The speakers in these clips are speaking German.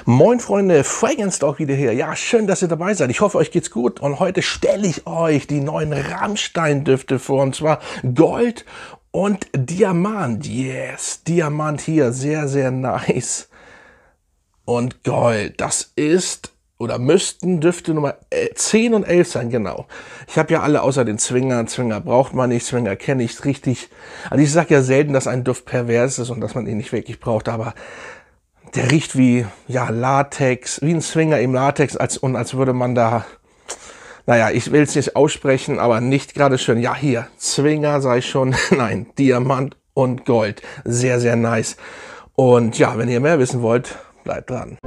Moin Freunde, Fragrance Talk wieder hier. Ja, schön, dass ihr dabei seid. Ich hoffe, euch geht's gut. Und heute stelle ich euch die neuen Rammstein-Düfte vor. Und zwar Gold und Diamant. Yes, Diamant hier, sehr, sehr nice. Und Gold, das ist oder müssten Düfte Nummer 10 und 11 sein, genau. Ich habe ja alle außer den Zwinger. Zwinger braucht man nicht, Zwinger kenne ich richtig. Also ich sage ja selten, dass ein Duft pervers ist und dass man ihn nicht wirklich braucht, aber der riecht wie, ja, Latex, wie ein Zwinger im Latex, als würde man da, naja, ich will es nicht aussprechen, aber nicht gerade schön. Ja, hier, Zwinger sei schon, nein, Diamant und Gold. Sehr, sehr nice. Und ja, wenn ihr mehr wissen wollt, bleibt dran.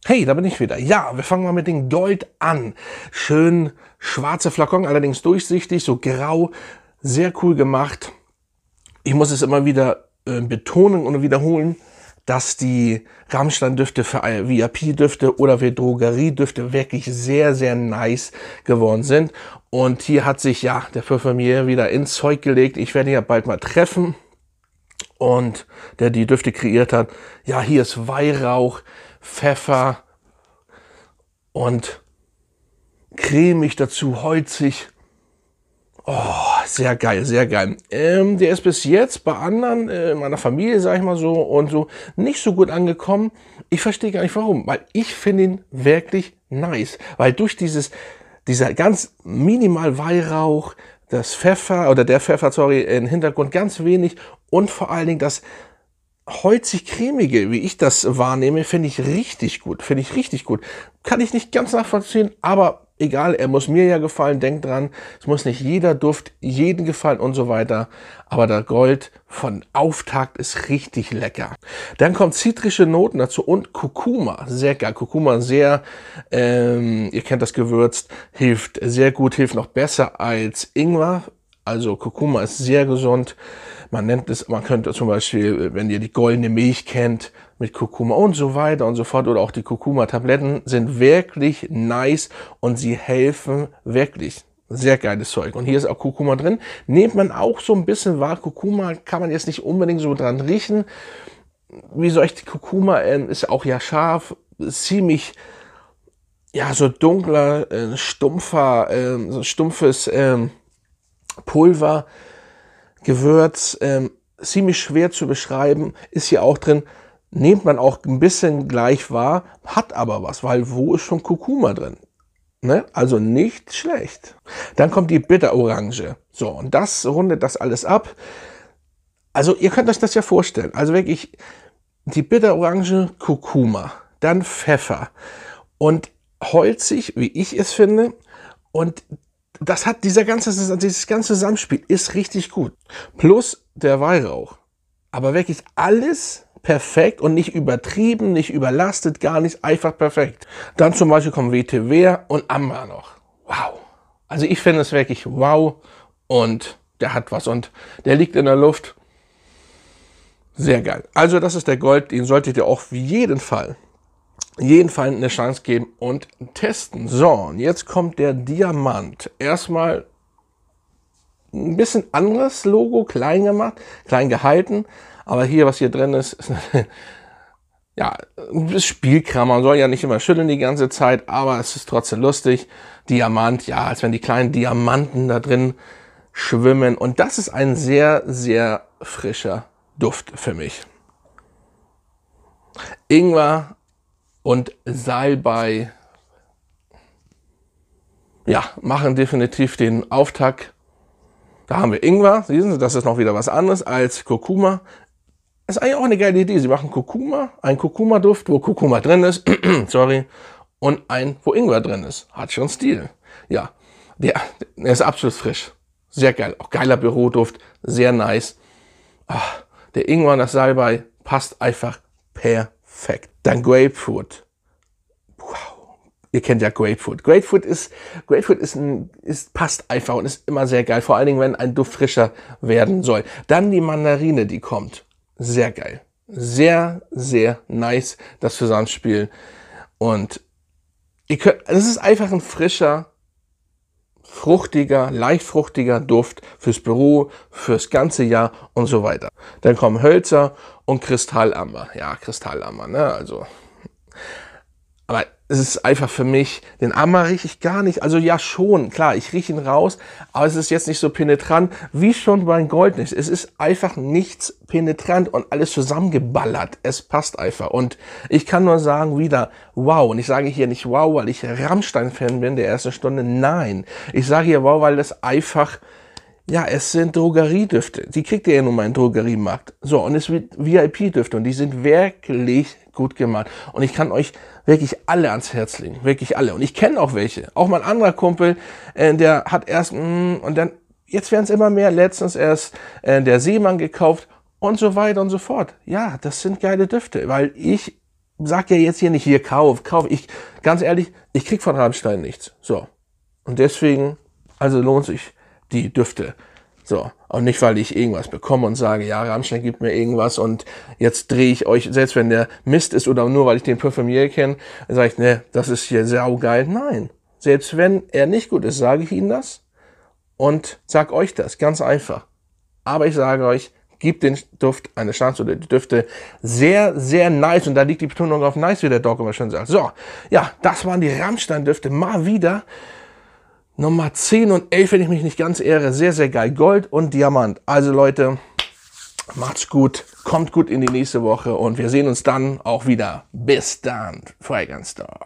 Hey, da bin ich wieder. Ja, wir fangen mal mit dem Gold an. Schön schwarze Flakon, allerdings durchsichtig, so grau, sehr cool gemacht. Ich muss es immer wieder betonen und wiederholen, dass die Rammstein-Düfte für VIP-Düfte oder für Drogeriedüfte wirklich sehr, sehr nice geworden sind. Und hier hat sich ja der Parfümier wieder ins Zeug gelegt. Ich werde ihn ja bald mal treffen. Und der die Düfte kreiert hat. Ja, hier ist Weihrauch, Pfeffer und cremig dazu, holzig. Oh, sehr geil, sehr geil. Der ist bis jetzt bei anderen in meiner Familie, sag ich mal so, und so nicht so gut angekommen. Ich verstehe gar nicht warum, weil ich finde ihn wirklich nice. Weil durch dieser ganz minimal Weihrauch, das Pfeffer oder der Pfeffer, sorry, im Hintergrund ganz wenig und vor allen Dingen das holzig-cremige, wie ich das wahrnehme, finde ich richtig gut. Finde ich richtig gut. Kann ich nicht ganz nachvollziehen, aber egal, er muss mir ja gefallen. Denkt dran, es muss nicht jeder Duft jedem gefallen und so weiter. Aber der Gold von Auftakt ist richtig lecker. Dann kommt zitrische Noten dazu und Kurkuma. Sehr geil. Kurkuma sehr, ihr kennt das Gewürz, hilft sehr gut, hilft noch besser als Ingwer. Also Kurkuma ist sehr gesund. Man nennt es, man könnte zum Beispiel, wenn ihr die goldene Milch kennt, mit Kurkuma und so weiter und so fort, oder auch die Kurkuma-Tabletten sind wirklich nice und sie helfen wirklich. Sehr geiles Zeug. Und hier ist auch Kurkuma drin. Nehmt man auch so ein bisschen wahr. Kurkuma kann man jetzt nicht unbedingt so dran riechen. Wie soll ich die Kurkuma, ist auch ja scharf, ziemlich, ja, so dunkler, stumpfer, so stumpfes Pulver, Gewürz, ziemlich schwer zu beschreiben, ist hier auch drin. Nehmt man auch ein bisschen gleich wahr, hat aber was, weil wo ist schon Kurkuma drin? Ne? Also nicht schlecht. Dann kommt die Bitterorange. So, und das rundet das alles ab. Also ihr könnt euch das ja vorstellen. Also wirklich die Bitterorange, Kurkuma, dann Pfeffer und holzig, wie ich es finde. Und das hat dieses ganze Zusammenspiel ist richtig gut. Plus der Weihrauch. Aber wirklich alles perfekt und nicht übertrieben, nicht überlastet, gar nicht, einfach perfekt. Dann zum Beispiel kommen Vetiver und Amber noch. Wow. Also ich finde es wirklich wow und der hat was und der liegt in der Luft. Sehr geil. Also das ist der Gold, den solltet ihr auch auf jeden Fall eine Chance geben und testen. So, und jetzt kommt der Diamant. Erstmal ein bisschen anderes Logo, klein gemacht, klein gehalten. Aber hier, was hier drin ist ja, das Spielkram. Man soll ja nicht immer schütteln die ganze Zeit, aber es ist trotzdem lustig. Diamant, ja, als wenn die kleinen Diamanten da drin schwimmen. Und das ist ein sehr, sehr frischer Duft für mich. Ingwer und Salbei, ja, machen definitiv den Auftakt. Da haben wir Ingwer, sehen Sie, das ist noch wieder was anderes als Kurkuma. Ist eigentlich auch eine geile Idee. Sie machen Kurkuma, einen Kurkuma-Duft, wo Kurkuma drin ist, sorry, und ein, wo Ingwer drin ist. Hat schon Stil. Ja, der ist absolut frisch. Sehr geil. Auch geiler Büroduft, sehr nice. Ach, der Ingwer und das Salbei passt einfach perfekt. Dann Grapefruit. Wow. Ihr kennt ja Grapefruit. Grapefruit passt einfach und ist immer sehr geil. Vor allen Dingen, wenn ein Duft frischer werden soll. Dann die Mandarine, die kommt. Sehr geil. Sehr, sehr nice, das Zusammenspiel. Und es ist einfach ein frischer fruchtiger, leicht fruchtiger Duft fürs Büro, fürs ganze Jahr und so weiter. Dann kommen Hölzer und Kristallamber. Ja, Kristallamber, ne, also. Aber es ist einfach für mich, den Amber rieche ich gar nicht. Also ja schon, klar, ich rieche ihn raus, aber es ist jetzt nicht so penetrant, wie schon bei Gold nicht. Es ist einfach nichts penetrant und alles zusammengeballert. Es passt einfach. Und ich kann nur sagen wieder, wow. Und ich sage hier nicht wow, weil ich Rammstein-Fan bin der ersten Stunde. Nein, ich sage hier wow, weil das einfach... Ja, es sind Drogeriedüfte. Die kriegt ihr ja nun mal im Drogeriemarkt. So, und es wird VIP-Düfte und die sind wirklich gut gemacht. Und ich kann euch wirklich alle ans Herz legen. Wirklich alle. Und ich kenne auch welche. Auch mein anderer Kumpel, der hat erst, und dann, jetzt werden es immer mehr. Letztens erst der Seemann gekauft und so weiter und so fort. Ja, das sind geile Düfte, weil ich sag ja jetzt hier nicht, hier kauf. Ich, ganz ehrlich, ich krieg von Rammstein nichts. So. Und deswegen, also lohnt sich die Düfte. So. Und nicht, weil ich irgendwas bekomme und sage, ja, Rammstein gibt mir irgendwas und jetzt drehe ich euch, selbst wenn der Mist ist oder nur, weil ich den Parfümier kenne, dann sage ich, ne, das ist hier saugeil. Nein. Selbst wenn er nicht gut ist, sage ich Ihnen das und sag euch das. Ganz einfach. Aber ich sage euch, gebt den Duft eine Chance oder die Düfte sehr, sehr nice. Und da liegt die Betonung auf nice, wie der Doc immer schon sagt. So. Ja, das waren die Rammstein-Düfte. Mal wieder. Nummer 10 und 11, wenn ich mich nicht ganz irre. Sehr, sehr geil. Gold und Diamant. Also Leute, macht's gut. Kommt gut in die nächste Woche. Und wir sehen uns dann auch wieder. Bis dann. Fragrance Store.